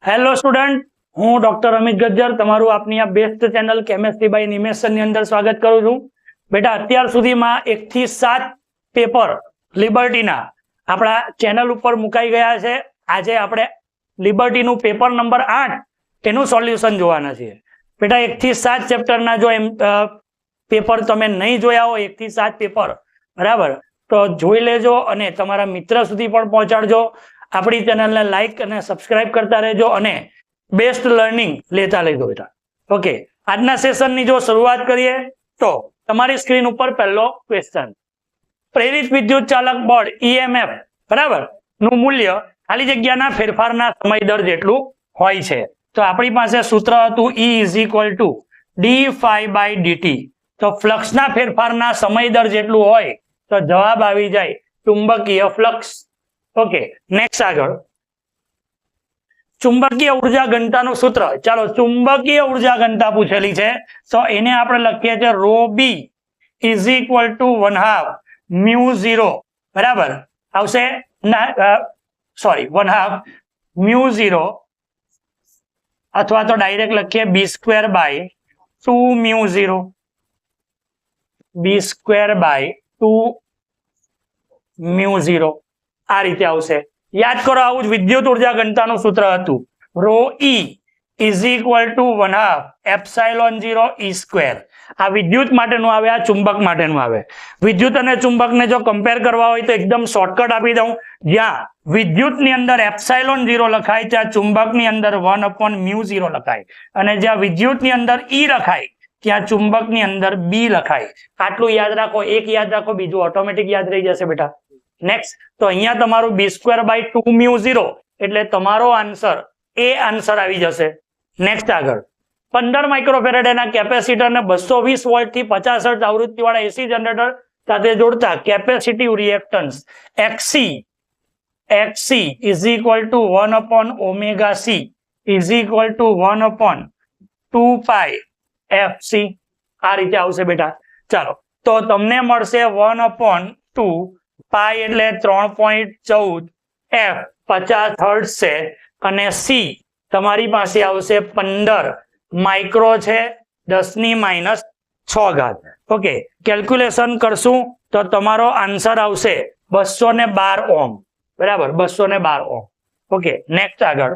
Hello student, હું doctor Amit Gajjar તમારું આપની આ બેસ્ટ ચેનલ કેમેસ્ટ્રી બાય નિમેશન ની અંદર સ્વાગત કરું છું. બેટા, અત્યાર સુધીમાં 1 થી 7 પેપર લિબર્ટીના આપણા ચેનલ ઉપર મુકાઈ ગયા છે. આજે આપણે લિબર્ટીનું પેપર નંબર 8 એનું સોલ્યુશન જોવાના છીએ. બેટા, 1 થી 7 ચેપ્ટરના જો પેપર તમે નહીં જોયા હોય, 1 થી 7 પેપર, બરાબર, તો જોઈ લેજો અને તમારા મિત્ર સુધી પણ પહોંચાડજો. આપણી ચેનલને લાઈક અને સબસ્ક્રાઇબ કરતા રહેજો અને બેસ્ટ લર્નિંગ લેતા રહેજો બેટા. ઓકે, આજના સેશનની જો શરૂઆત કરીએ તો તમારી સ્ક્રીન ઉપર પહેલો ક્વેશ્ચન, પ્રેરિત વિદ્યુત ચાલક બળ EMF, બરાબર, નું મૂલ્ય ખાલી જગ્યાના ફેરફારના સમય દર જેટલું હોય છે. તો આપણી પાસે સૂત્ર હતું E = d∅/dt. તો ફ્લક્સના ફેરફારના સમય દર જેટલું હોય તો જવાબ આવી જાય ચુંબકીય ફ્લક્સ. ઓકે, નેક્સ્ટ આગળ, ચુંબકીય ઉર્જા ઘનતાનું સૂત્ર. ચાલો, ચુંબકીય ઉર્જા ઘનતા પૂછેલી છે તો એને આપણે લખીએ છીએ ρB = 1/2 μ0, બરાબર, આવશે સોરી 1/2 μ0, અથવા તો ડાયરેક્ટ લખીએ b²/2 μ0, b²/2 μ0. આ રીતે આવશે. યાદ કરો, આવું જ વિદ્યુત ઉર્જા ઘનતાનું સૂત્ર હતું. ρE = 1/2 ε0E². આ વિદ્યુત માટેનું આવે, આ ચુંબક માટેનું આવે. વિદ્યુત અને ચુંબકને જો કમ્પેર કરવા હોય તો એકદમ શોર્ટકટ આપી દઉં. જ્યાં વિદ્યુતની અંદર ε0 લખાય ત્યાં ચુંબકની અંદર 1/μ0 લખાય, અને જ્યાં વિદ્યુતની અંદર E લખાય ત્યાં ચુંબકની અંદર B લખાય. આટલું યાદ રાખો, એક યાદ રાખો, બીજું ઓટોમેટિક યાદ રહી જશે બેટા. નેક્સ્ટ, તો અહીંયા તમારું b²/2 μ0 એટલે તમારો આન્સર એ આન્સર આવી જશે. નેક્સ્ટ આગળ, 15 માઇક્રોફેરેડના કેપેસિટરને 220 વોલ્ટ થી 50 હર્ટ્ઝ આવૃત્તિવાળા AC જનરેટર સાથે જોડતા capacitive reactance XC = 1/ωc = 1/2πfc. આ રીતે આવશે બેટા. ચાલો, તો તમને મળશે 1/2 પાઈ એટલે 3.14, F 50 હર્ટ્ઝ છે, અને C તમારી પાસે આવશે 15 માઇક્રો છે, 10⁻⁶. ઓકે, કેલ્ક્યુલેશન કરશું તો તમારો આન્સર આવશે 212 ઓહ્મ, બરાબર, 212 ઓહ્મ. ઓકે, નેક્સ્ટ આગળ,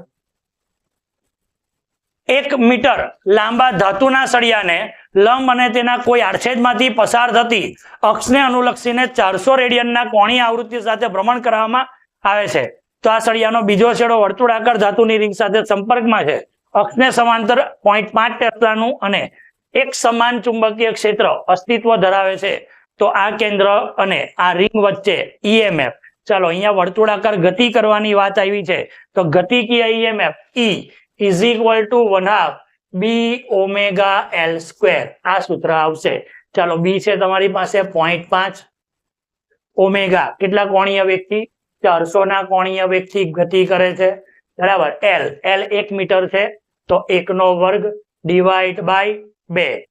1 મીટર લાંબા ધાતુના સળિયાને લંબ અને તેના કોઈ આડછેદમાંથી પસાર થતી અક્ષને અનુલક્ષીને 400 રેડિયનના કોણીય આવૃત્તિ સાથે ભ્રમણ કરવામાં આવે છે. તો આ સળિયાનો બીજો છેડો વર્તુળાકાર ધાતુની રિંગ સાથે સંપર્કમાં છે. અક્ષને સમાંતર 0.5 ટેસ્લાનું અને એક સમાન ચુંબકીય ક્ષેત્ર અસ્તિત્વ ધરાવે છે. તો આ કેન્દ્ર અને આ રિંગ વચ્ચે EMF. ચાલો, અહીંયા વર્તુળાકાર ગતિ કરવાની વાત આવી છે તો ગતિકીય EMF E = 1/2 bωL². આ સૂત્ર આવશે. ચાલો, B છે તમારી પાસે 0.5, ઓમેગા કેટલા કોણીય વેગથી? 400 ના કોણીય વેગથી ગતિ કરે છે, બરાબર. L 1 મીટર છે તો 1/2 / 2,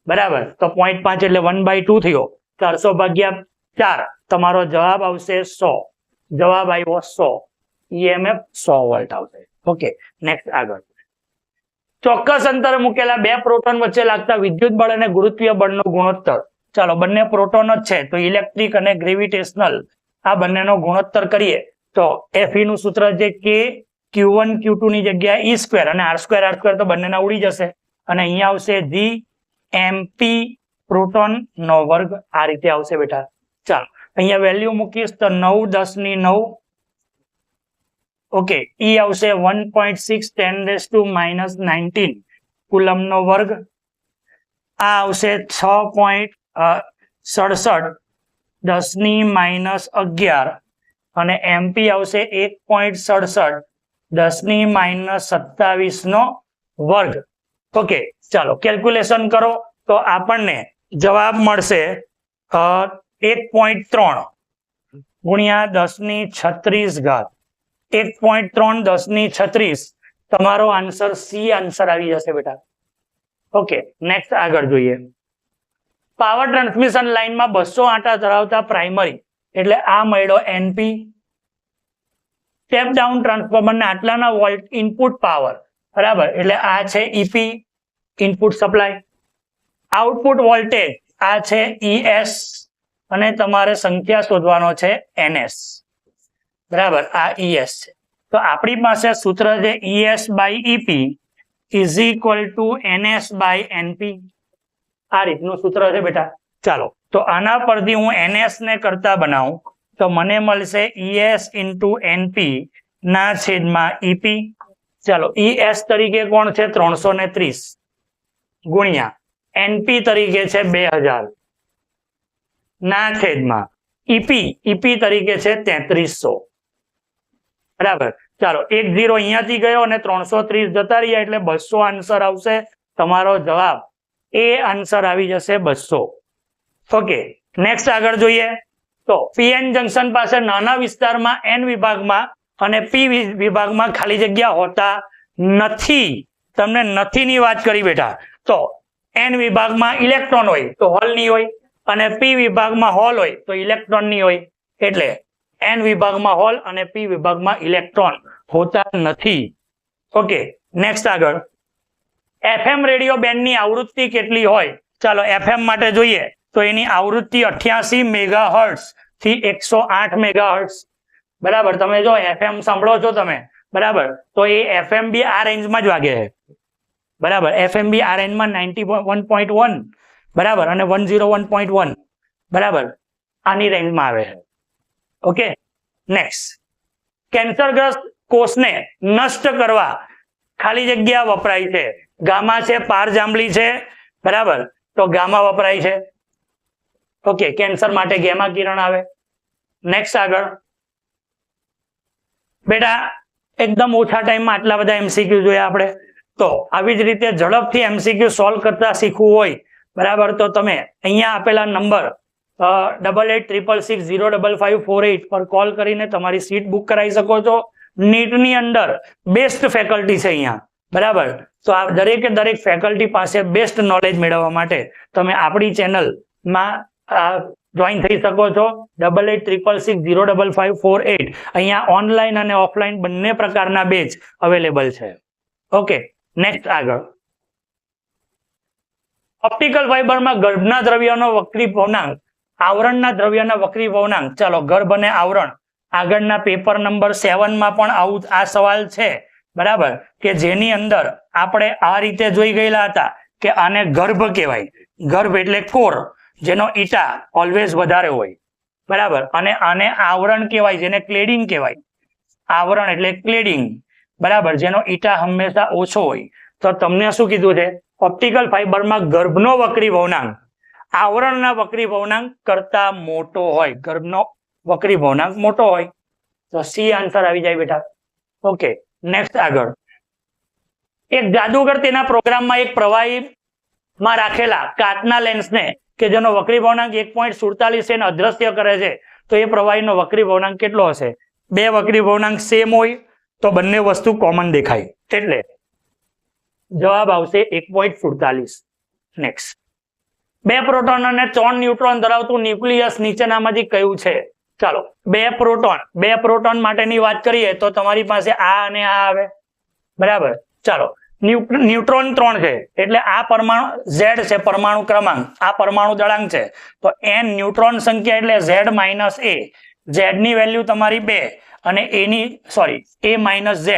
બરાબર. તો 0.5 એટલે 1/2 થયો. 400/4 તમારો જવાબ આવશે 100. જવાબ આવ્યો 100. EMF 100 વોલ્ટ આવશે. ઓકે, નેક્સ્ટ આગળ, ચોક્કસ અંતરે મૂકેલા 2 પ્રોટોન વચ્ચે લાગતા વિદ્યુત બળ અને ગુરુત્વીય બળનો ગુણોત્તર. ચાલો, બંને પ્રોટોન જ છે તો ઇલેક્ટ્રિક અને ગ્રેવિટેશનલ આ બંનેનો ગુણોત્તર કરીએ તો Fe નું સૂત્ર છે કે Q1 Q2 ની જગ્યાએ E² અને R² તો બંનેના ઉડી જશે, અને અહીંયા આવશે Gmp પ્રોટોન નો વર્ગ. આ રીતે આવશે બેટા. ચાલો, અહીંયા વેલ્યુ મૂકીશ તો 9 10⁹. ઓકે, E આવશે 1.6 10⁻⁻19 કુલમનો વર્ગ. આ આવશે 6.67 10⁻11, અને MP આવશે 1.67 10⁻27 નો વર્ગ. ઓકે, ચાલો કેલ્ક્યુલેશન કરો તો આપણને જવાબ મળશે 1.3 ગુણ્યા 10⁻36. 1.3 10⁻36 તમારો આન્સર C આન્સર આવી જશે બેટા. ઓકે, નેક્સ્ટ આગળ જોઈએ, પાવર ટ્રાન્સમિશન લાઇનમાં 200 આંટા ધરાવતા પ્રાઇમરી એટલે આ મળ્યો NP, સ્ટેપ ડાઉન ટ્રાન્સફોર્મરના આટલાના વોલ્ટ ઇનપુટ પાવર, બરાબર, એટલે આ છે EP input supply. Output voltage આ છે ઈએસ અને તમારે સંખ્યા શોધવાનો છે એનએસ, બરાબર, આ ઈએસ છે. તો આપણી પાસે સૂત્ર છે ES by EP is equal to NS by NP. આ રીતનું સૂત્ર છે બેટા. ચાલો તો આના પરથી હું એનએસ ને કરતા બનાવું તો મને મળશે ઈએસ ઇન્ટુ એનપી ના છેદમાં ઈપી. ચાલો ઈએસ તરીકે કોણ છે 330 ગુણ્યા એનપી તરીકે છે 2000 ના છેદમાં ઈપી તરીકે છે 3300, બરાબર. ચાલો 1 0 અહીંયાથી ગયો અને 330 જતા રહ્યા એટલે 200 આન્સર આવશે. તમારો જવાબ એ આન્સર આવી જશે 200. ઓકે, નેક્સ્ટ આગળ જોઈએ તો પીએન જંકશન પાસે નાના વિસ્તારમાં એન વિભાગમાં અને પી વિભાગમાં ખાલી જગ્યા હોતા નથી. તમને નથી ની વાત કરી બેટા. તો એન વિભાગમાં ઇલેક્ટ્રોન હોય તો હોલ ની હોય અને પી વિભાગમાં હોલ હોય તો ઇલેક્ટ્રોન ની હોય. એટલે એન વિભાગમાં હોલ અને પી વિભાગમાં ઇલેક્ટ્રોન હોતા નથી. ઓકે, નેક્સ્ટ આગળ એફએમ રેડિયો બેન્ડની આવૃત્તિ કેટલી હોય? ચાલો એફએમ માટે જોઈએ તો એની આવૃત્તિ 88 મેગાહર્ટ્ઝ થી 108 મેગાહર્ટ્ઝ, બરાબર. તમે જો એફએમ સાંભળો છો તમે, બરાબર, તો એ એફએમ બી આ રેન્જમાં જ વાગે છે, બરાબર. એફએમ બી આ રેન્જમાં 91.1, બરાબર, અને 101.1, બરાબર, આની રેન્જમાં આવે છે. ઓકે, નેક્સ્ટ કેન્સરગ્રસ્ત કોષને નષ્ટ કરવા ખાલી જગ્યા વપરાય છે. ગામા છે, પારજાંબલી છે, બરાબર, તો ગામા વપરાય છે. ઓકે, કેન્સર માટે ગેમા કિરણ આવે. નેક્સ્ટ આગળ બેટા એકદમ ઓછા ટાઈમમાં આટલા બધા એમસીક્યુ જોયા આપણે. તો આવી જ રીતે ઝડપથી એમસીક્યુ સોલ્વ કરતા શીખવું હોય, બરાબર, તો તમે અહીંયા આપેલા નંબર 8866605548 પર કોલ કરીને તમારી સીટ બુક કરાવી શકો છો. નીટની અંદર બેસ્ટ ફેકલ્ટી છે અહીંયા, બરાબર. તો આ દરેકે દરેક ફેકલ્ટી પાસે બેસ્ટ નોલેજ મેળવવા માટે તમે આપણી ચેનલમાં જોઈન થઈ શકો છો. 8866605548 અહીંયા ઓનલાઈન અને ઓફલાઈન બંને પ્રકારના બેચ અવેલેબલ છે. ઓકે, નેક્સ્ટ આગળ ઓપ્ટિકલ ફાઈબરમાં ગર્ભના દ્રવ્યનો વક્રી ભવનાંક, આવરણના દ્રવ્યના વક્રી ભવનાંક. ચાલો ગર્ભ અને આવરણ આગળના પેપર નંબર 7 માં પણ આવું આ સવાલ છે, બરાબર, કે જેની અંદર આપણે આ રીતે જોઈ ગયેલા હતા કે આને ગર્ભ કહેવાય. ગર્ભ એટલે કોર જેનો ઈટા ઓલવેઝ વધારે હોય, બરાબર, અને આને આવરણ કહેવાય જેને ક્લેડિંગ કહેવાય. આવરણ એટલે ક્લેડિંગ, બરાબર, જેનો ઈટા હંમેશા ઓછો હોય. તો તમને શું કીધું છે? ઓપ્ટિકલ ફાઈબરમાં ગર્ભનો વક્રી ભવનાંક આવરણના વક્રી ભવનાંક કરતા મોટો હોય. ગર્ભનો વક્રી ભવનાંક મોટો હોય તો સી આન્સર આવી જાય બેટા. ઓકે, નેક્સ્ટ આગળ એક જાદુગર તેના પ્રોગ્રામમાં એક પ્રવાહીમાં રાખેલા કાચના લેન્સને કે જેનો વક્રી ભવનાંક 1.47 એને અદ્રશ્ય કરે છે. તો એ પ્રવાહીનો વક્રી ભવનાંક કેટલો હશે? બે વક્રી ભવનાંક સેમ હોય તો બંને વસ્તુ કોમન દેખાય, એટલે જવાબ આવશે 1.47. નેક્સ્ટ 2 પ્રોટોન અને 3 ન્યુટ્રોન ધરાવતું ન્યુક્લિયસ નીચેનામાંથી કયું છે? ચાલો 2 પ્રોટોન માટેની વાત કરીએ તો તમારી પાસે આ અને આ આવે, બરાબર. ચાલો ન્યુટ્રોન 3 છે એટલે આ પરમાણુ Z છે, પરમાણુ ક્રમાંક, આ પરમાણુ દળાંક છે. તો n ન્યુટ્રોન સંખ્યા એટલે Z માઇનસ A. Z ની વેલ્યુ તમારી 2 અને A માઇનસ Z,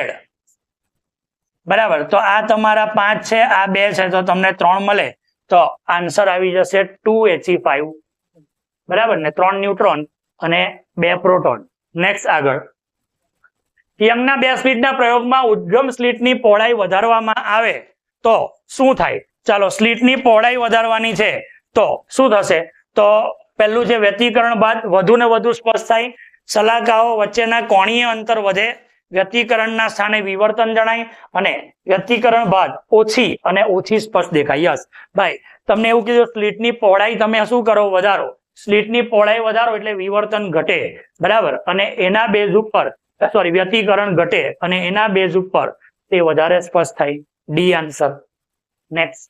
બરાબર. તો આ તમારા 5 છે, આ 2 છે, તો તમને 3 મળે. તો આન્સર આવી જશે 2He5, બરાબર ને. 3 ન્યુટ્રોન અને 2 પ્રોટોન. નેક્સ્ટ આગળ યંગના 2 સ્લિટના પ્રયોગમાં ઉદ્ગમ સ્લિટની પહોળાઈ વધારવામાં આવે તો શું થાય? ચાલો સ્લિટની પહોળાઈ વધારવાની છે તો શું થશે? તો પહેલું છે વ્યતિકરણ બાદ વધુ ને વધુ સ્પષ્ટ થાય. શલાકાઓ વચ્ચેના કોણીય અંતર વધે. વ્યતિકરણના સ્થાને વિવર્તન જણાય અને વ્યતિકરણ બાદ ઓછી સ્પષ્ટ દેખાય. યસ ભાઈ, તમને એવું કીધું સ્લિટની પહોળાઈ તમે શું કરો? વધારો. સ્લિટની પહોળાઈ વધારો એટલે વિવર્તન ઘટે, બરાબર, અને એના બેઝ ઉપર વ્યતિકરણ ઘટે અને એના બેઝ ઉપર તે વધારે સ્પષ્ટ થાય. D answer. નેક્સ્ટ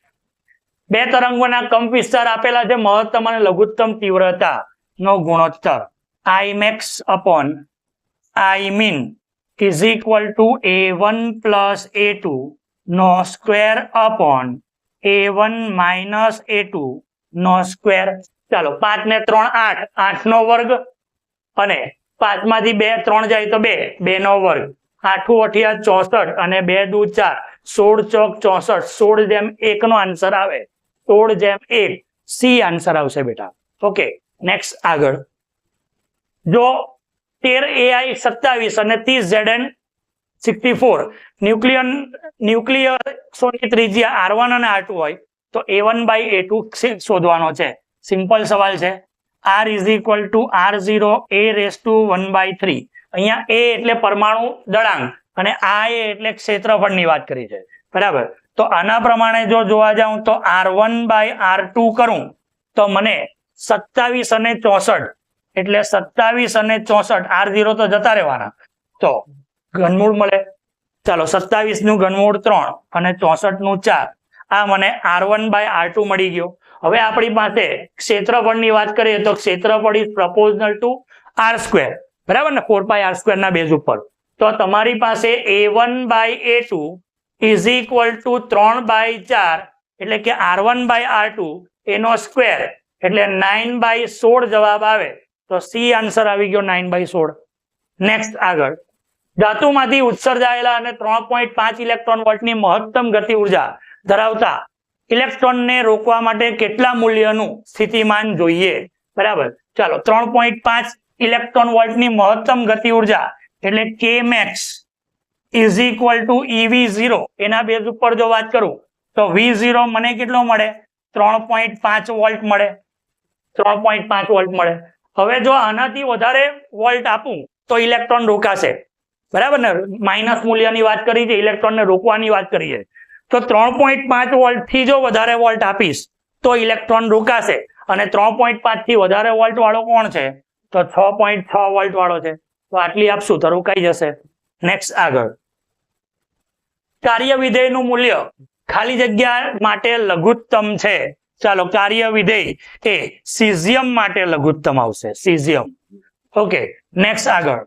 2 તરંગોના કંપ વિસ્તાર આપેલા છે. મહત્તમ અને લઘુત્તમ તીવ્રતા નો ગુણોત્તર Imax upon Imin is equal to A1 plus A2 નો square upon A1 minus A2 નો સ્ક્વેર. ચાલો 5 ને 3 8, 8 નો વર્ગ અને 5 માંથી 2 3 જાય તો 2, 2 નો વર્ગ. 8 8 64 અને 2 દુ 4, 16 ચોક 64, 16 જેમ 1 નો આન્સર આવે, 16 જેમ 1 સી આન્સર આવશે બેટા. ઓકે, નેક્સ્ટ આગળ જો 13 AI 27 અને 30 ZN 64 ન્યુક્લિયસોની ત્રિજ્યા R1 અને R2 હોય તો A1 બાય A2 શોધવાનો છે. સિમ્પલ સવાલ છે. R is equal two R0 A raise to 1/3. અહીંયા A એટલે પરમાણુ દળાંક અને આ A એટલે ક્ષેત્રફળની વાત કરી છે, બરાબર. તો આના પ્રમાણે જો જોવા જાઉં તો R1 બાય R2 કરું તો મને 27 અને 64 એટલે 27 અને 64 R0 તો જતા રહેવાના તો ઘનમૂળ મળે. ચાલો 27 નું ઘનમૂળ 3 અને 64 નું 4. આ મને R1 બાય R2 મળી ગયો. હવે આપણી પાસે ક્ષેત્રફળની વાત કરીએ તો ક્ષેત્રફળ ઇઝ પ્રપોઝનલ ટુ R સ્ક્વેર, બરાબર ને, 4πr² ના બેઝ ઉપર. તો તમારી પાસે A1 by A2 is equal two 3/4 એટલે કે R1 બાય R2 એનો સ્ક્વેર એટલે 9/16 જવાબ આવે. તો સી આન્સર આવી ગયો 9/16. નેક્સ્ટ આગળ ધાતુમાંથી ઉત્સર્જાયેલા અને 3.5 ઇલેક્ટ્રોન વોલ્ટની મહત્તમ ગતિ ઉર્જા ધરાવતા ઇલેક્ટ્રોનને રોકવા માટે કેટલા મૂલ્યનું સ્થિતિમાન જોઈએ, બરાબર. ચાલો 3.5 ઇલેક્ટ્રોન વોલ્ટની મહત્તમ ગતિ ઉર્જા એટલે K max is equal two EV0 એના બેઝ ઉપર જો વાત કરું તો V0 મને કેટલો મળે 3.5 વોલ્ટ મળે, 3.5 વોલ્ટ મળે. હવે જો આનાથી વધારે વોલ્ટ આપું તો ઇલેક્ટ્રોન રોકાશે, બરાબર ને. માઇનસ મૂલ્યની વાત કરી છે, ઇલેક્ટ્રોનને રોકવાની વાત કરી છે. તો 3.5 વોલ્ટ થી જો વધારે વોલ્ટ આપીશ તો ઇલેક્ટ્રોન રોકાશે અને 3.5 થી વધારે વોલ્ટ વાળો કોણ છે તો 6.6 વોલ્ટ વાળો છે. તો આટલી આપશું તો રોકાઈ જશે. નેક્સ્ટ આગળ કાર્ય વિધેયનું મૂલ્ય ખાલી જગ્યા માટે લઘુત્તમ છે. ચાલો કાર્ય વિધેય એ સીઝિયમ માટે લઘુત્તમ આવશે, સીઝિયમ. ઓકે, નેક્સ્ટ આગળ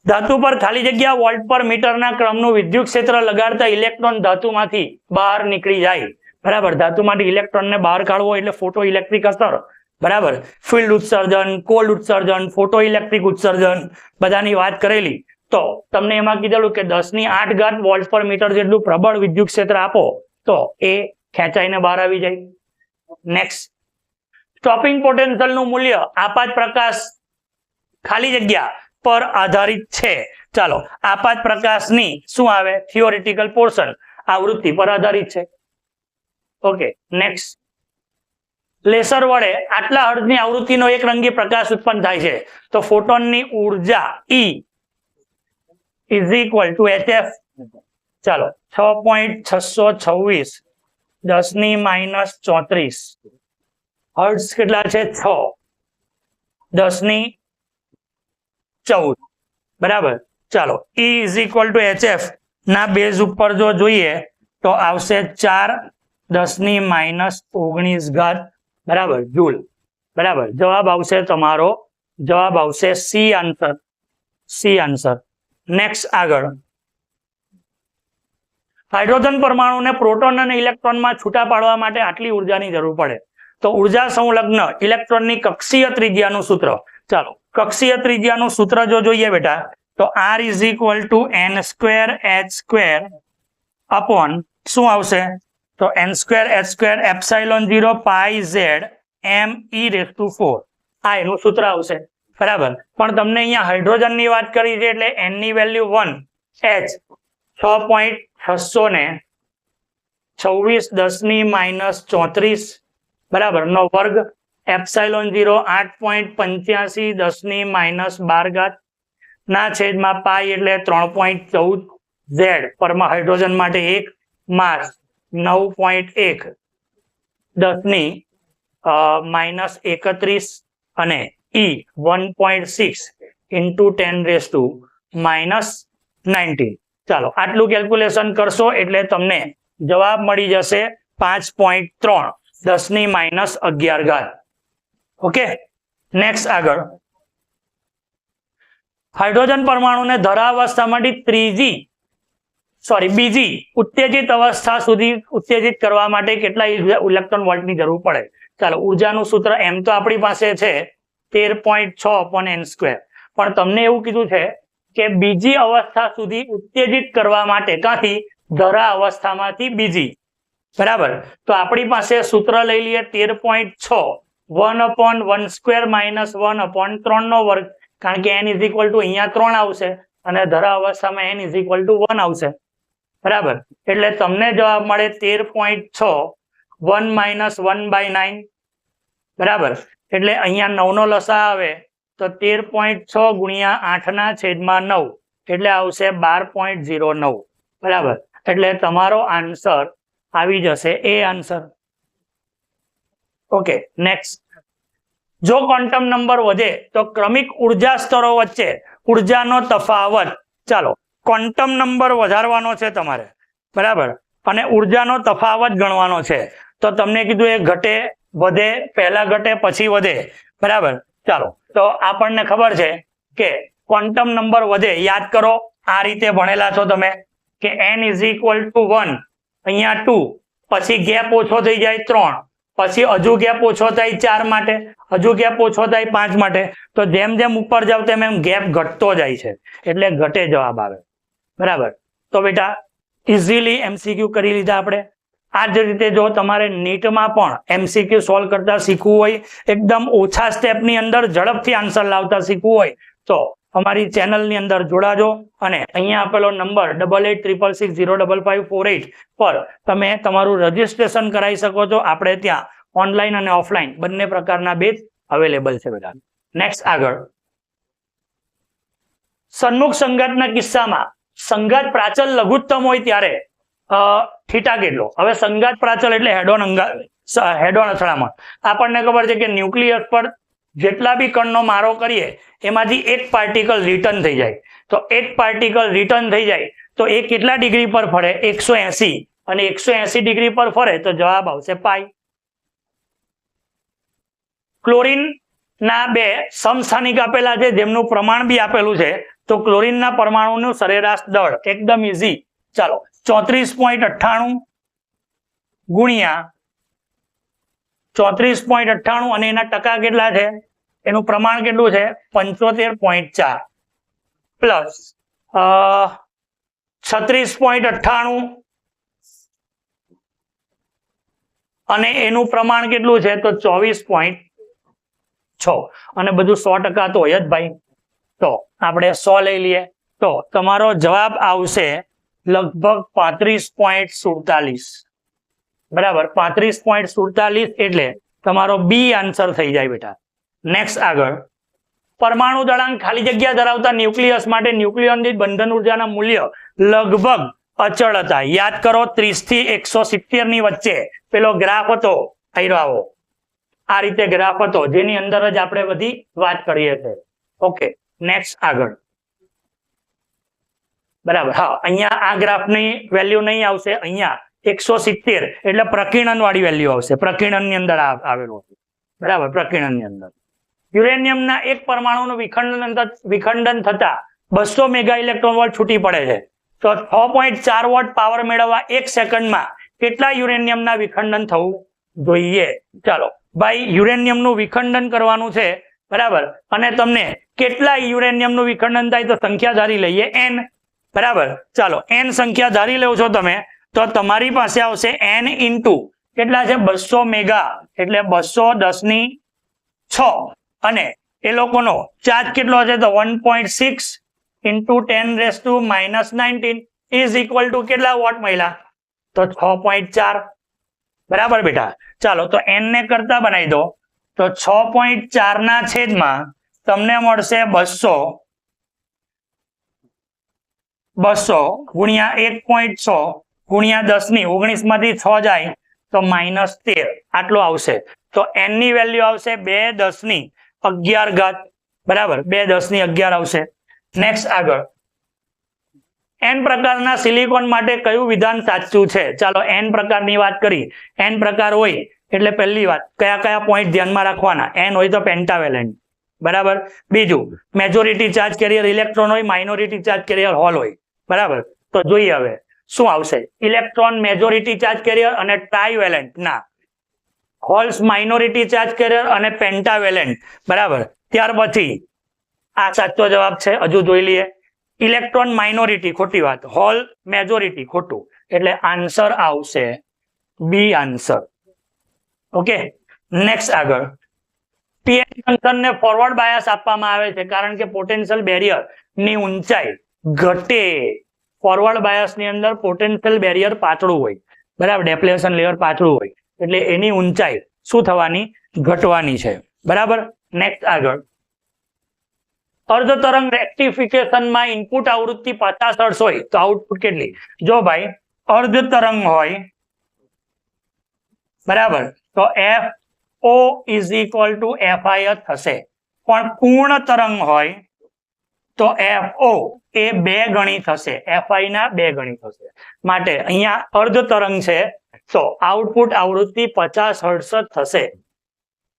ધાતુ પર ખાલી જગ્યા વોલ્ટ પર મીટરના ક્રમનું વિદ્યુત ક્ષેત્ર લગાડતા ઇલેક્ટ્રોન ધાતુમાંથી બહાર નીકળી જાય, બરાબર. ધાતુમાંથી ઇલેક્ટ્રોનને બહાર કાઢવો એટલે ફોટો ઇલેક્ટ્રિક અસર, બરાબર. ફિલ્ડ ઉત્સર્જન, કોલ્ડ ઉત્સર્જન, ફોટો ઇલેક્ટ્રિક ઉત્સર્જન બધાની વાત કરેલી. તો તમને એમાં કીધેલું કે 10⁸ વોલ્ટ પર મીટર જેટલું પ્રબળ વિદ્યુત ક્ષેત્ર આપો તો એ ખેંચાઈને બહાર આવી જાય. નેક્સ્ટ સ્ટોપિંગ પોટેન્શિયલ નું મૂલ્ય આપાત પ્રકાશ ખાલી જગ્યા પર આધારિત છે. ચાલો આપાત પ્રકાશની શું આવે થિયોરિટિકલ પોર્શન આવૃત્તિ પર આધારિત છે. ઓકે, નેક્સ્ટ લેસર વડે આટલા હર્ટ્ઝની આવૃત્તિનો એક રંગી પ્રકાશ ઉત્પન્ન થાય છે તો ફોટોનની ઉર્જા E is equal two HF. ચાલો 6.626 10⁻³ હર્ટ્ઝ કેટલા છે 6 10⁻14, બરાબર. ચાલો E is equal two HF ના બેઝ ઉપર જો જોઈએ તો આવશે 4 10⁻19, બરાબર, જૂલ, બરાબર. જવાબ આવશે તમારો, જવાબ આવશે C answer, C answer. Next આગળ હાઇડ્રોજન પરમાણુને પ્રોટોન અને ઇલેક્ટ્રોનમાં છૂટા પાડવા માટે આટલી ઉર્જાની જરૂર પડે તો ઉર્જા સંલગ્ન ઇલેક્ટ્રોનની કક્ષીય ત્રિજ્યાનું સૂત્ર. ચાલો કક્ષીય ત્રિજ્યાનું સૂત્ર જો જોઈએ બેટા તો R is equal two n²h² upon શું આવશે તો n²h² ε0 πz m e⁴ આ એનું સૂત્ર આવશે, બરાબર. પણ તમને અહીંયા હાઇડ્રોજનની વાત કરી છે એટલે n ની વેલ્યુ 1, h 6.626 બરાબર નો વર્ગ, ε0 8.85 10⁻12 ના છેદમાં પાઈ એટલે 3.14 z પરમા હાઇડ્રોજન માટે 1 માસ 9.1 10⁻31 અને E 1.6 × 10⁻19. ચાલો આટલું કેલ્ક્યુલેશન કરશો એટલે તમને જવાબ મળી જશે 5.3 10⁻11. ઓકે, નેક્સ્ટ આગળ હાઇડ્રોજન પરમાણુને ધરાવસ્થામાંથી બીજી ઉત્તેજિત અવસ્થા સુધી ઉત્તેજિત કરવા માટે કેટલા ઇલેક્ટ્રોન વોલ્ટની જરૂર પડે? ચાલો, ઉર્જાનું સૂત્ર એમ તો આપણી પાસે છે 13.6/n², પણ તમને એવું કીધું છે કે બીજી અવસ્થા સુધી ઉત્તેજિત કરવા માટે ક્યાંથી? ધરા અવસ્થામાંથી બીજી, બરાબર. તો આપણી પાસે સૂત્ર લઈ લઈએ 13.6 1/1² - 1/3², કારણ કે n = અહીંયા 3 આવશે અને ધરા અવસ્થામાં n = 1 આવશે, બરાબર. એટલે તમને જવાબ મળે 13.6 1 - 1/9, બરાબર. એટલે અહીંયા 9 નો લસા આવે તો 13.6 × 8/9 એટલે આવશે 12.09, બરાબર. એટલે તમારો આન્સર આવી જશે એ આન્સર. Okay, next. જો ક્વોન્ટમ નંબર વધે તો ક્રમિક ઉર્જા સ્તરો વચ્ચે ઉર્જાનો તફાવત, ચાલો ક્વોન્ટમ નંબર વધારવાનો છે તમારે, બરાબર, અને ઉર્જાનો તફાવત ગણવાનો છે. તો તમને કીધું એ ઘટે વધે, પહેલા ઘટે પછી વધે, બરાબર. ચાલો, તો આપણને ખબર છે કે ક્વોન્ટમ નંબર વધે, યાદ કરો આ રીતે ભણેલા છો તમે કે n = 1, અહીંયા 2, પછી ગેપ ઓછો થઈ જાય 3, પછી હજુ ગેપ ઓછો થાય 4 માટે, હજુ ગેપ ઓછો થાય 5 માટે. તો જેમ જેમ ઉપર જાવ તેમ એમ ગેપ ઘટતો જાય છે, એટલે ઘટે જવાબ આવે, બરાબર. તો બેટા ઇઝીલી MCQ કરી લીધા આપણે. આ જ રીતે જો તમારે નીટમાં પણ MCQ સોલ્વ કરતા શીખવું હોય, એકદમ ઓછા સ્ટેપની અંદર ઝડપથી આન્સર લાવતા શીખવું હોય, તો અમારી ચેનલની અંદર જોડાજો અને અહીંયા આપેલો નંબર 8866605548 પર તમે તમારું રજીસ્ટ્રેશન કરાવી શકો છો. આપણે ત્યાં ઓનલાઈન અને ઓફલાઈન બંને પ્રકારના બેચ અવેલેબલ છે બેટા. નેક્સ્ટ આગળ, સન્મુખ સંઘાતના કિસ્સામાં સંઘાત પ્રાચલ લઘુત્તમ હોય ત્યારે થીટા કેટલો? હવે સંઘાત પ્રાચલ એટલે હેડ ઓન અથડામણ. આપણને ખબર છે કે ન્યુક્લિયસ પર જેટલા બી કણનો મારો કરીએ એમાંથી એક પાર્ટિકલ રિટર્ન થઈ જાય. તો એક પાર્ટિકલ રિટર્ન થઈ જાય તો એ કેટલા ડિગ્રી પર ફરે? 180, અને 180 ડિગ્રી પર ફરે તો જવાબ આવશે પાઈ. ક્લોરીન ના 2 સમસ્થાનિક આપેલા છે, જેમનું પ્રમાણ બી આપેલું છે. તો ક્લોરીનના પરમાણુનું સરેરાશ દળ એકદમ ઈઝી. ચાલો, 34.98 ગુણ્યા 34.98, અને એના ટકા કેટલા છે? એનું પ્રમાણ કેટલું છે? 75.4 પ્લસ 36.98, અને એનું પ્રમાણ કેટલું છે? તો 24.6, અને બધું 100% તો હોય જ ભાઈ. તો આપણે 100 લઈ લઈએ તો તમારો જવાબ આવશે લગભગ 35.47, બરાબર. 35.47 એટલે તમારો બી આન્સર થઈ જાય બેટા. નેક્સ્ટ આગળ, પરમાણુ દળાંક ખાલી જગ્યા ધરાવતા ન્યુક્લિયસ માટે ન્યુક્લિયોન દીઠ બંધન ઉર્જાના મૂલ્ય લગભગ અચળ હતા. યાદ કરો 30 થી 170 ની વચ્ચે પેલો ગ્રાફ હતો, આવો આ રીતે ગ્રાફ હતો, જેની અંદર જ આપણે બધી વાત કરીએ છીએ. ઓકે, નેક્સ્ટ આગળ, બરાબર. હા, અહીંયા આ ગ્રાફની વેલ્યુ નહીં આવશે, અહીંયા 170 એટલે પ્રકીર્ણન વાળી વેલ્યુ આવશે, પ્રકીર્ણન ની અંદર આવેલું હતું, બરાબર. પ્રકીર્ણન ની અંદર યુરેનિયમના એક પરમાણુનું વિખંડન થતા 200 મેગા ઇલેક્ટ્રોન વોલ્ટ છૂટી પડે છે. તો 6.4 વોટ પાવર મેળવવા 1 સેકન્ડમાં કેટલા યુરેનિયમના વિખંડન થવું જોઈએ? ચાલો ભાઈ, યુરેનિયમનું વિખંડન કરવાનું છે, બરાબર, અને તમને કેટલા યુરેનિયમનું વિખંડન થાય તો સંખ્યા ધારી લઈએ n, બરાબર. ચાલો, n સંખ્યા ધારી લો છો તમે, તો તમારી પાસે આવશે n ઇન્ટુ કેટલા છે? 200 મેગા એટલે 210⁶, અને એ લોકોનો ચાર્જ કેટલો છે? તો 1.6 ઇન્ટુ 10⁻⁻19 ઇઝ ઇક્વલ ટુ કેટલા વોટ મળ્યા? તો 6.4, બરાબર બેટા. ચાલો, તો n ને કરતા બનાવી દો તો 6.4 ના છેદમાં તમને મળશે 200 ગુણ્યા 1.6 ગુણ્યા 10⁻19 માંથી 6 જાય તો -13 આટલો આવશે. તો n ની વેલ્યુ આવશે 2×10⁻11, બરાબર. 2×10⁻11 આવશે. નેક્સ્ટ આગળ, n પ્રકારના સિલિકોન માટે કયું વિધાન સાચું છે? ચાલો, n પ્રકારની વાત કરી. n પ્રકાર હોય એટલે પહેલી વાત કયા કયા પોઈન્ટ ધ્યાનમાં રાખવાના? n હોય તો પેન્ટાવેલેન્ટ, બરાબર. બીજું મેજોરિટી ચાર્જ કેરિયર ઇલેક્ટ્રોન હોય, માઇનોરિટી ચાર્જ કેરિયર હોલ હોય. બરાબર. તો જોઈએ હવે શું આવશે. ઇલેક્ટ્રોન મેજોરિટી ચાર્જ કેરિયર અને ટ્રાઇવેલેન્ટ ના, હોલ્સ માઇનોરિટી ચાર્જ કેરિયર અને પેન્ટાવેલેન્ટ. બરાબર. ત્યાર પછી આ સાચો જવાબ છે, હજુ જોઈ લઈએ. ઇલેક્ટ્રોન માઇનોરિટી ખોટી વાત, હોલ મેજોરિટી ખોટું, એટલે આન્સર આવશે બી આન્સર. ઓકે, નેક્સ્ટ આગળ. પીએન જંકશન ને ફોરવર્ડ બાયસ આપવામાં આવે છે કારણ કે પોટેન્શિયલ બેરિયર ની ઊંચાઈ ઘટે. ફોરવર્ડ બાયસ ની અંદર પોટેન્શિયલ બેરિયર પાતળું હોય, બરાબર, ડેપ્લેશન લેયર પાતળું હોય, એટલે એની ઊંચાઈ શું થવાની? ઘટવાની છે. બરાબર. નેક્સ્ટ આગળ. અર્ધ તરંગ રેક્ટિફિકેશન માં ઇનપુટ આવૃત્તિ 50 હર્ટ્ઝ હોય તો આઉટપુટ કેટલી? જો ભાઈ અર્ધ તરંગ હોય, બરાબર, તો F O is equal to FI થશે. પણ પૂર્ણ તરંગ હોય તો એફ ઓ એ 2 ગણી થશે, એફઆઈ ના 2 ગણી થશે. માટે અહીંયા અર્ધ તરંગ છે તો આઉટપુટ આવૃત્તિ 50 હર્ટ્ઝ થશે.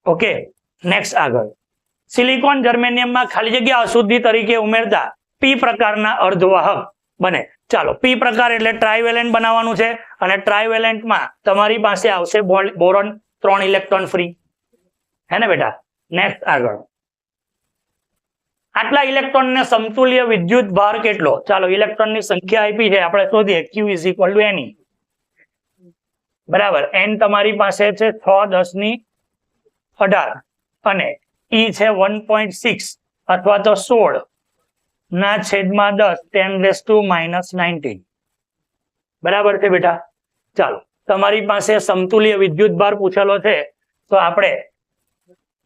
ઓકે, નેક્સ્ટ આગળ. સિલિકોન જર્મેનિયમમાં ખાલી જગ્યા અશુદ્ધિ તરીકે ઉમેરતા પી પ્રકારના અર્ધવાહક બને. ચાલો, પી પ્રકાર એટલે ટ્રાઇવેલેન્ટ બનાવવાનું છે, અને ટ્રાઇવેલેન્ટમાં તમારી પાસે આવશે બોરોન 3 ઇલેક્ટ્રોન ફ્રી, હે ને બેટા? નેક્સ્ટ આગળ. આટલા ઇલેક્ટ્રોનને સમતુલ્ય વિદ્યુત ભાર કેટલો? ચાલો, ઇલેક્ટ્રોનની સંખ્યા આપી છે, આપણે શોધીએ. Q is equal two N. બરાબર. n તમારી પાસે છે 6×1018 અને E છે 1.6 અથવા તો 16/10 બરાબર છે બેટા? ચાલો, તમારી પાસે સમતુલ્ય વિદ્યુત ભાર પૂછેલો છે તો આપણે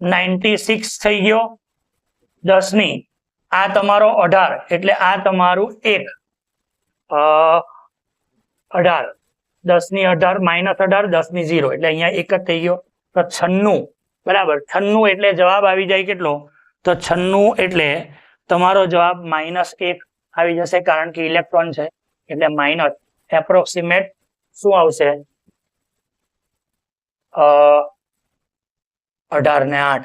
96 થઈ ગયો 10 ની, આ તમારો 18 એટલે આ તમારું 1 18 10 ની 18 -18 10 ની 0 એટલે અહીંયા 1 જ થઈ ગયો. તો 96. બરાબર. 96 એટલે જવાબ આવી જાય કેટલો? તો 96 એટલે તમારો જવાબ -1 આવી જશે, કારણ કે ઇલેક્ટ્રોન છે એટલે માઇનસ. એપ્રોક્સિમેટ શું આવશે? 18 ને 8.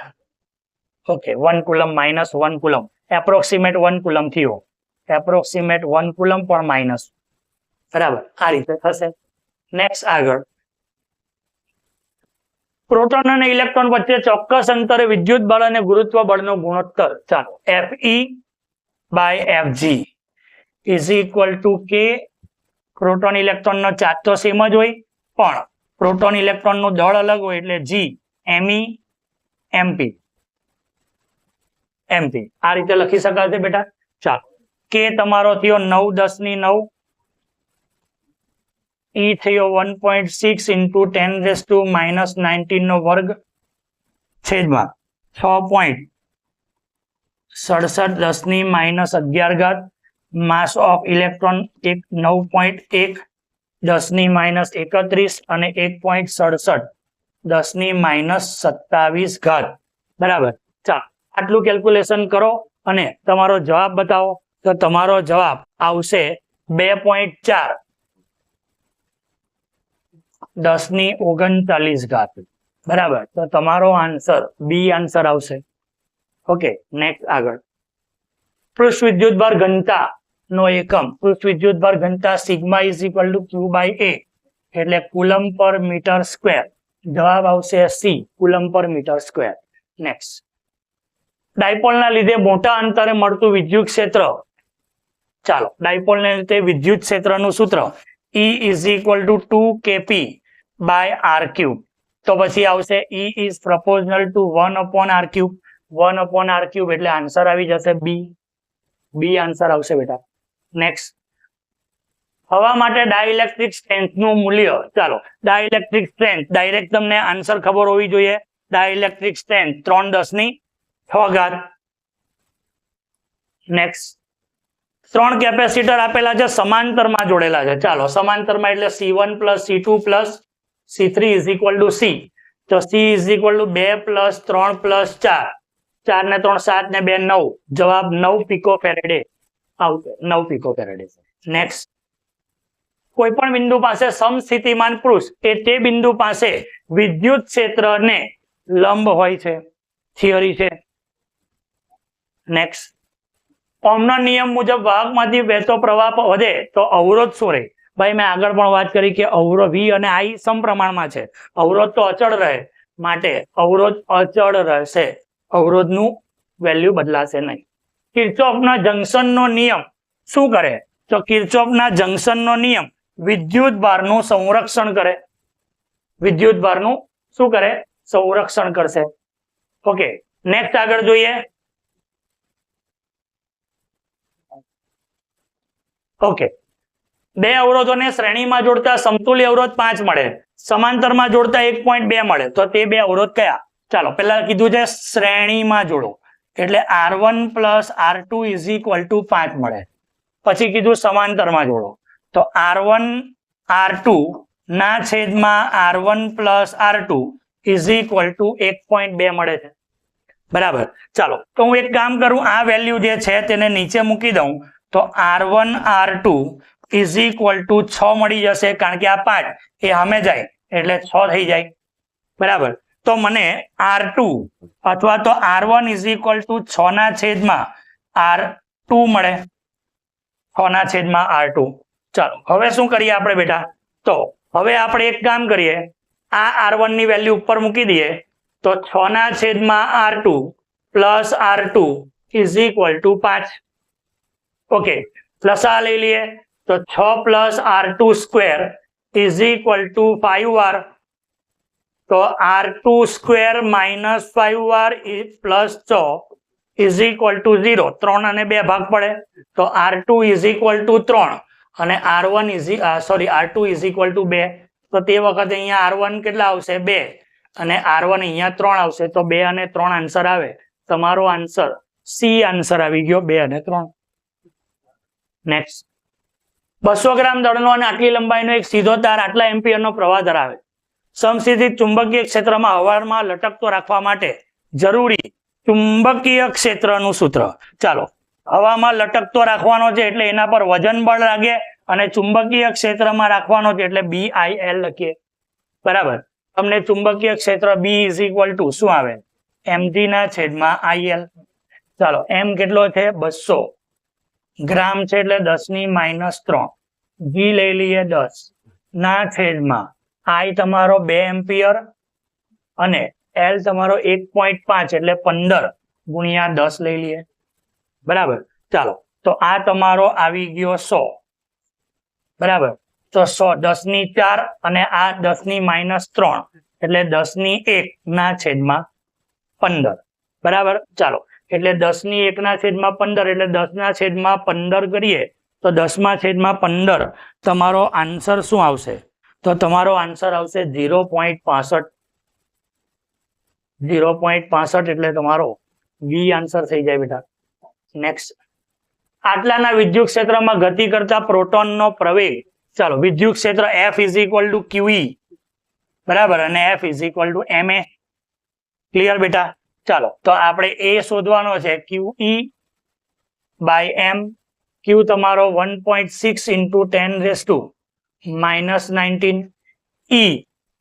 Okay, 1 coulomb -1 coulomb, approximate 1 coulomb થયો. એપ્રોક્સિમેટ 1 કુલમ પણ માઇનસ. બરાબર, આ રીતે થશે. નેક્સ્ટ આગળ. પ્રોટોન અને ઇલેક્ટ્રોન વચ્ચે ચોક્કસ અંતરે વિદ્યુત બળ અને ગુરુત્વ બળનો ગુણોત્તર. ચાલો, Fe/Fg ઇઝ ઇક્વલ ટુ કે. પ્રોટોન ઇલેક્ટ્રોન નો ચાર્જ તો સેમ જ હોય, પણ પ્રોટોન ઇલેક્ટ્રોન નું દળ અલગ હોય એટલે G Me MP. આ રીતે લખી શકાય છે બેટા. ચાલો, કે તમારો થયો 9 10 ની 9, E થયો 1.6 into 10⁻⁻19 નો વર્ગ છેદમાં 6.67 10 ની -11 માસ ઓફ ઇલેક્ટ્રોન 9.1 10 ની -31 અને 1.67 10 ની -27. બરાબર. ચાલો, આટલું કેલ્ક્યુલેશન કરો અને તમારો જવાબ બતાવો. તો તમારો જવાબ આવશે 2.4 10 ની 39. બરાબર. તો તમારો આન્સર બી આન્સર આવશે. ઓકે, નેક્સ્ટ આગળ. પૃષ્ઠ વિદ્યુતભાર ઘનતા નો એકમ. પૃષ્ઠ વિદ્યુતભાર ઘનતા sigma is equal two Q/A એટલે કુલમ પર મીટર સ્ક્વેર. જવાબ આવશે સી, કુલમ પર મીટર સ્ક્વેર. નેક્સ્ટ. ડાયપોલના લીધે મોટા અંતરે મળતું વિદ્યુત ક્ષેત્ર. ચાલો, ડાયપોલને લીધે વિદ્યુત ક્ષેત્રનું સૂત્ર E is equal two 2kp/r cube. તો પછી આવશે E is પ્રપોઝનલ two 1/r cube. 1/r cube એટલે આન્સર આવી જશે બી આન્સર આવશે બેટા. નેક્સ્ટ. હવા માટે ડાઇલેક્ટ્રિક સ્ટ્રેન્થ નું મૂલ્ય. ચાલો, ડાઇલેક્ટ્રિક સ્ટ્રેન્થ ડાયરેક્ટ તમને આન્સર ખબર હોવી જોઈએ. Dielectric strength 3×10⁶. નેક્સ્ટ. 3 કેપેસિટર આપેલા છે, સમાંતરમાં જોડેલા છે. ચાલો, સમાંતરમાં એટલે C1 + C2 + C3 is equal two C. તો C ઇઝ ઇક્વલ ટુ 2 + 3 + 4. 4 ને 3 7 ને 2 9. જવાબ 9 પિકોફેરેડે આવશે. 9 પિકોફેરેડે. નેક્સ્ટ. કોઈ પણ બિંદુ પાસે સમસ્થિતિમાન પૃષ્ઠ એ તે બિંદુ પાસે વિદ્યુત ક્ષેત્રને લંબ હોય છે. થિયરી છે. નેક્સ્ટ, ઓહમના નિયમ મુજબ વાહકમાંથી વહેતો પ્રવાહ વધે તો અવરોધ શું રહે? ભાઈ મેં આગળ પણ વાત કરી કે અવરોધ V અને I સમપ્રમાણમાં છે, અવરોધ તો અચળ રહે, માટે અવરોધ અચળ રહેશે, અવરોધનું વેલ્યુ બદલાશે નહીં. કિર્ચોફના જંકશનનો નિયમ શું કરે? તો કિર્ચોફના જંકશનનો નિયમ વિદ્યુત ભારનું સંરક્ષણ કરે, વિદ્યુત ભારનું શું કરે? સંરક્ષણ કરશે. ઓકે, નેક્સ્ટ આગળ જોઈએ. ઓકે, બે અવરોધોને શ્રેણીમાં જોડતા સમતુલ્ય અવરોધ 5 મળે, સમાંતરમાં જોડતા 1.2 મળે, તો તે બે અવરોધ કયા? ચાલો પહેલા કીધું છે શ્રેણીમાં જોડો એટલે R1 plus R2 is equal two 5 મળે. પછી કીધું સમાંતરમાં જોડો તો R1 R2 ના છેદમાં R1 plus R2 is equal two 1.2 મળે છે. બરાબર. ચાલો તો હું એક કામ કરું, આ વેલ્યુ જે છે તેને નીચે મૂકી દઉં તો R1 R2 is equal two 6 મળી જશે, કારણ કે આ 5 એ સામે જાય એટલે 6 થઈ જાય. બરાબર. તો મને R2 અથવા તો R1 ઇઝ ઇક્વલ ટુ 6 ના છેદમાં R2 મળે, 6 ના છેદમાં R2. ચાલો હવે શું કરીએ આપણે બેટા? તો હવે આપણે એક કામ કરીએ, આ R1 ની વેલ્યુ ઉપર મૂકી દઈએ તો 6 ના છેદમાં R2 plus R2 is equal two 5. Okay, લસા લઈ લઈએ તો 6 plus R2 square is equal two 5R. તો R2 square minus 5R plus 6 is equal two 0. 3 અને 2 ભાગ પડે તો R2 ઇઝ ઇક્વલ ટુ 3 અને R2 ઇઝ ઇક્વલ ટુ 2. તો તે વખતે અહીંયા R1 કેટલા આવશે? 2 અને R1 અહીંયા 3 આવશે, તો 2 અને 3 આન્સર આવે. તમારો આન્સર સી આન્સર આવી ગયો, 2 અને 3. નેક્સ્ટ, 200 ગ્રામ દળનો અને આટલી લંબાઈનો એક સીધો તાર આટલા એમ્પિયરનો પ્રવાહ ધરાવે. સમસ્થિતિજ ચુંબકીય ક્ષેત્રમાં હવામાં લટકતો રાખવા માટે જરૂરી ચુંબકીય ક્ષેત્રનું સૂત્ર. ચાલો, હવામાં લટકતો રાખવાનો છે એટલે એના પર વજન બળ લાગે અને ચુંબકીય ક્ષેત્રમાં રાખવાનો છે એટલે BIL લખીએ. બરાબર. તમને ચુંબકીય ક્ષેત્ર B ઇઝ ઇક્વલ ટુ શું આવે? mg ના છેદમાં IL. ચાલો, m કેટલો છે? 200 ગ્રામ છે એટલે 10⁻³ g લઈ લઈએ 10 ના છેદમાં I તમારો 2 એમ્પિયર અને L તમારો 1.5 એટલે 15 ગુણ્યા 10 લઈ લઈએ. બરાબર. ચાલો તો આ તમારો આવી ગયો 100. બરાબર. તો 100 10⁻4 અને આ 10⁻³ એટલે 10⁻1 ના છેદમાં 15. બરાબર. ચાલો એટલે 10⁻1 ના છેદમાં 15 એટલે 10 ના છેદમાં 15 કરીએ તો 10/15 તમારો આન્સર શું આવશે? તો તમારો આન્સર આવશે 0.65. 0.65 એટલે તમારો બી આન્સર થઈ જાય બેટા. નેક્સ્ટ, આટલાના વિદ્યુત ક્ષેત્રમાં ગતિ કરતા પ્રોટોનનો પ્રવેગ. ચાલો, વિદ્યુત ક્ષેત્ર F is equal two QE. બરાબર. અને F is equal two MA. Clear બેટા? ચાલો તો આપણે એ શોધવાનો છે QE બાય M. Q તમારો 1.6 ઇન્ટુ 10⁻⁻19 E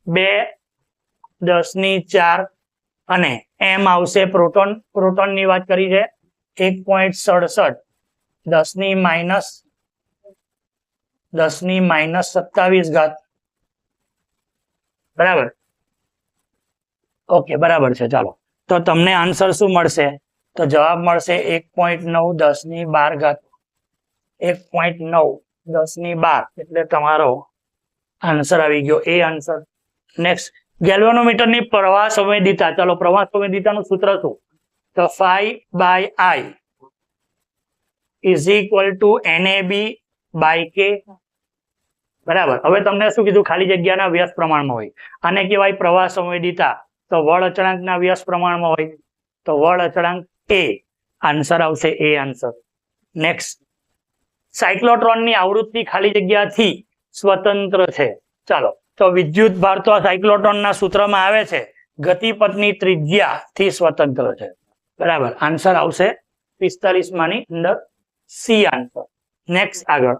2 10⁴ અને M આવશે પ્રોટોન. પ્રોટોનની વાત કરી છે 1.67 10⁻⁻27. બરાબર. ઓકે, બરાબર છે. ચાલો તો તમને આન્સર શું મળશે? તો જવાબ મળશે 1.9 10⁻12. 1.9 10⁻12 એટલે તમારો આન્સર આવી ગયો એ આન્સર. નેક્સ્ટ, ગેલ્વેનોમીટરની પ્રવાહ સંવેદિતા. ચાલો, પ્રવાહ સંવેદિતાનું સૂત્ર શું? તો phi/I is equal two NAB/K. બરાબર. હવે તમને શું કીધું? ખાલી જગ્યાના વ્યસ્ત પ્રમાણમાં હોય. આને કહેવાય પ્રવાહ સંવેદિતા. તો વળ અચળાંકના વ્યસ્ત પ્રમાણમાં હોય તો વળ અચળાંક A. આન્સર આવશે એ આન્સર. નેક્સ્ટ, સાયક્લોટ્રોનની આવૃત્તિ ખાલી જગ્યાથી સ્વતંત્ર છે. ચાલો તો વિદ્યુત ભાર તો સાયક્લોટ્રોનના સૂત્રમાં આવે છે ગતિપથની ત્રિજ્યાથી સ્વતંત્ર છે. બરાબર. આન્સર આવશે 45 માંની અંદર સી આન્સર. નેક્સ્ટ, આગળ,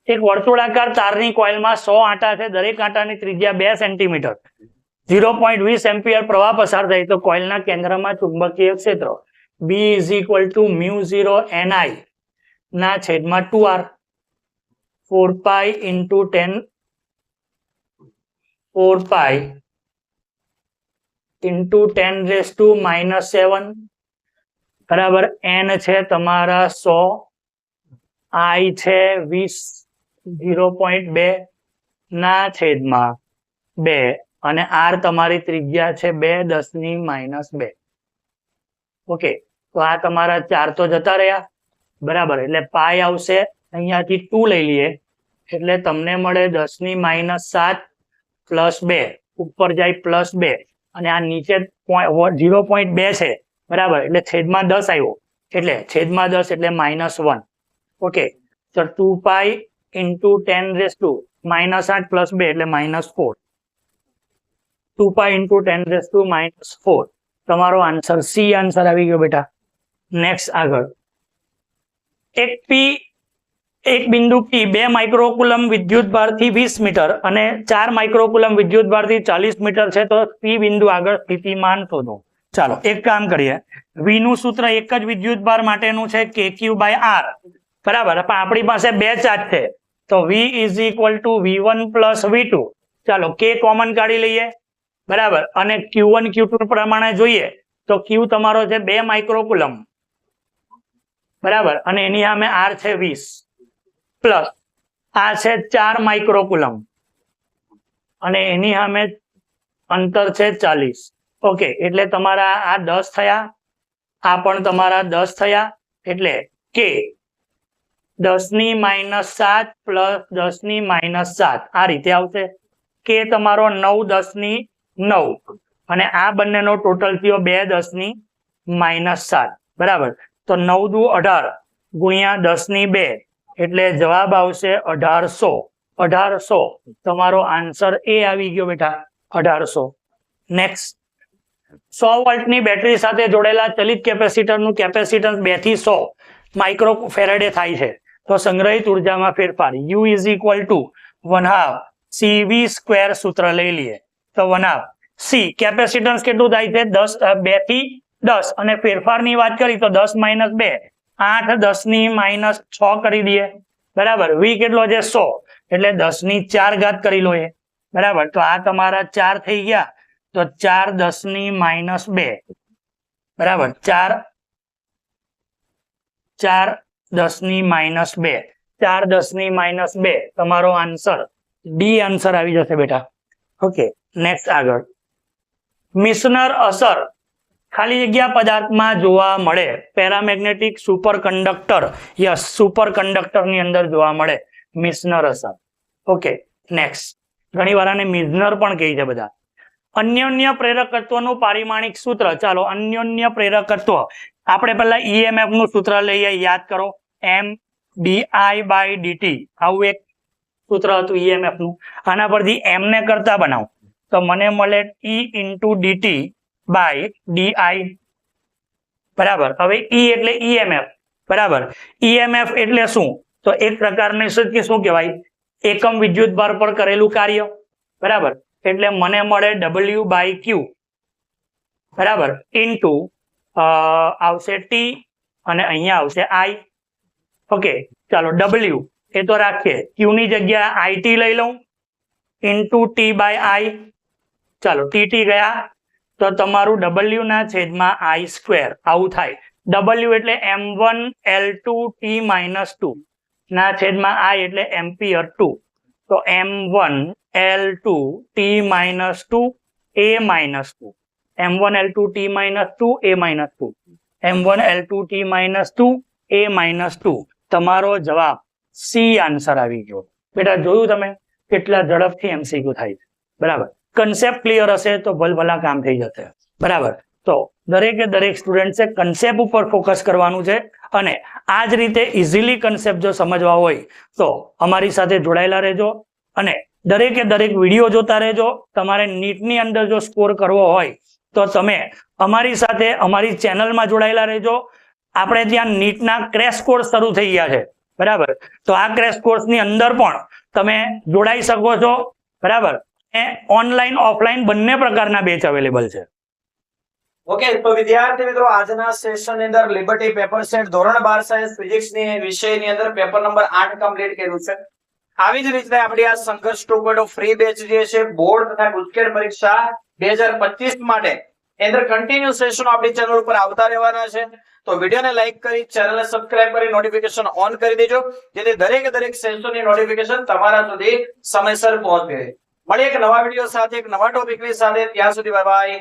એક વર્તુળાકાર તારની કોઇલમાં 100 આંટા છે. દરેક આંટાની ત્રિજ્યા 2 સેન્ટીમીટર. 0.20 એમ્પિયર પ્રવાહ પસાર થાય તો કોઇલના કેન્દ્રમાં ચુંબકીય ક્ષેત્ર b is equal to μ0 ni ના છેદમાં 2r 4 pi into 10 4 pi into 10 raise to -7 બરાબર n છે તમારા 100 i છે 20 0.2 ના છેદમાં 2 અને r તમારી ત્રિજ્યા છે 2 10 ની -2 ઓકે તો આ તમારા 4 તો જતા રહ્યા બરાબર એટલે પાઈ આવશે અહીંયાથી 2 લઈ લઈએ એટલે તમને મળે 10 ની -7 +2 ઉપર જાય +2 અને આ નીચે 0.2 છે બરાબર એટલે છેદમાં 10 આવ્યો એટલે છેદમાં 10 એટલે -1 ઓકે તો 2 પાઈ ઇન્ટુ 10 રેઝ ટુ -8 + 2 એટલે -4 2 પાઈ ઇન્ટુ 10 રેઝ ટુ -4 તમારો આન્સર સી આન્સર આવી ગયો બેટા નેક્સ્ટ આગળ એક બિંદુ P 2 માઇક્રોકુલમ વિદ્યુતભારથી 20 મીટર અને 4 માઇક્રોકુલમ વિદ્યુતભારથી 40 મીટર છે તો P બિંદુ આગળ સ્થિતિમાન શોધો ચાલો એક કામ કરીએ V નું સૂત્ર એક જ વિદ્યુતભાર માટેનું છે KQ/R બરાબર પણ આપણી પાસે બે ચાર્જ છે તો V is equal two V1 + V2 ચાલો K કોમન કાઢી લઈએ બરાબર અને Q1 Q2 પ્રમાણે જોઈએ તો Q તમારો છે 2 માઇક્રોકુલમ બરાબર અને એની સામે R છે 20 પ્લસ આ છે 4 માઇક્રોકુલમ અને એની સામે અંતર છે 40 ઓકે એટલે તમારા આ 10 થયા આ પણ તમારા 10 થયા એટલે K 10 ની -7 પ્લસ 10 ની -7 આ રીતે આવશે K તમારો 9 10 ની 9 અને આ બંનેનો ટોટલ થયો 2 10 ની -7 બરાબર તો 9 દુ 18 ગુણ્યા 10 ની 2 એટલે જવાબ આવશે 1800 તમારો આન્સર એ આવી ગયો બેટા 1800 નેક્સ્ટ 100 વોલ્ટની બેટરી સાથે જોડેલા ચલિત કેપેસિટરનું કેપેસિટન્સ 2 થી 100 માઇક્રો ફેરેડે થાય છે તો સંગ્રહિત ઉર્જામાં ફેરફાર U is equal two 1/2 CV² સૂત્ર લઈ લઈએ તો 1/2 C કેપેસિટન્સ કેટલું થાય છે 2 થી 10 અને ફેરફારની વાત કરી તો 10 - 2 8 10 ની -6 કરી દઈએ બરાબર V કેટલો છે 100 એટલે 10 ની 4 ઘાત કરી લો એ બરાબર તો આ તમારા 4 થઈ ગયા તો 4 10 ની -2 બરાબર 4 10 ની -2 4 10 ની -2 તમારો આન્સર ડી આન્સર આવી જશે બેટા ઓકે નેક્સ્ટ આગળ મિશનર અસર ખાલી જગ્યા પદાર્થમાં જોવા મળે પેરામેગ્નેટિક સુપરકન્ડક્ટર યસ સુપરકન્ડક્ટર ની અંદર જોવા મળે મિશનર અસર ઓકે નેક્સ્ટ ઘણી વાર આને મિશનર પણ કહે છે બધા અન્યોન્ય પ્રેરકત્વનું પારિમાણિક સૂત્ર ચાલો અન્યોન્ય પ્રેરકત્વ આપણે પહેલા EMF નું સૂત્ર લઈએ યાદ કરો M/dI/dt આવું એક સૂત્ર હતું EMF નું આના પરથી M ને કરતા બનાવો તો મને મળે E/dt/di બરાબર હવે E એટલે EMF બરાબર EMF એટલે શું તો એક પ્રકારની શું કહેવાય એકમ વિદ્યુતભાર પર કરેલું કાર્ય બરાબર એટલે મને મળે W/Q બરાબર ઇન્ટુ આવશે T અને અહીંયા આવશે I ઓકે ચાલો W એ તો રાખીએ Q ની જગ્યા IT લઈ લઉં ઇન્ટુ T/I ચાલો TT ગયા તો તમારું W ના છેદમાં I² આવું થાય W એટલે M1L2T-2 ના છેદમાં I એટલે એમ્પિયર 2 તો M1L2T-2 A-2 M1L2T-2 A-2 M1L2T-2 A-2 તમારો જવાબ સી આન્સર આવી ગયો બેટા જોયું તમે કેટલા ઝડપથી MCQ થાય છે બરાબર કન્સેપ્ટ ક્લિયર હશે તો ભલભલા કામ થઈ જશે બરાબર તો દરેકે દરેક સ્ટુડન્ટ્સે કન્સેપ્ટ ઉપર ફોકસ કરવાનું છે અને આ જ રીતે ઇઝીલી કન્સેપ્ટ જો સમજવા હોય તો અમારી સાથે જોડાયેલા રહેજો અને દરેકે દરેક વિડીયો જોતા રહેજો તમારે નીટની અંદર જો સ્કોર કરવો હોય તો તમે અમારી સાથે અમારી ચેનલમાં જોડાયેલા રહેજો આપણે ત્યાં નીટના ક્રેશ કોર્સ શરૂ થઈ ગયા છે બરાબર તો આ ક્રેશ કોર્સની અંદર પણ તમે જોડાઈ શકો છો બરાબર ઓનલાઈન ઓફલાઈન બંને પ્રકારના બેચ અવેલેબલ છે ઓકે, તો વિદ્યાર્થી મિત્રો આજના સેશન ની અંદર લિબર્ટી પેપર સેટ ધોરણ 12 સાયન્સ ફિઝિક્સ ની વિષયની અંદર પેપર નંબર 8 કમ્પ્લીટ કર્યું છે. આવી જ રીતે આપણી આ સંઘર્ષ 2.0 ફ્રી બેચ જે છે બોર્ડ તથા ગુજકેટ પરીક્ષા 2025 માટે અંદર કન્ટિન્યુ સેશન આપણી ચેનલ ઉપર આવતા રહેવાના છે. તો વિડિયોને લાઈક કરી ચેનલને સબસ્ક્રાઇબ કરી નોટિફિકેશન ઓન કરી દેજો, જેથી દરેક સેશનની નોટિફિકેશન તમારા સુધી સમયસર પહોંચે. મળીએ એક નવા વિડિયો સાથે એક નવા ટોપિકની સાથે. ત્યાં સુધી બાય બાય.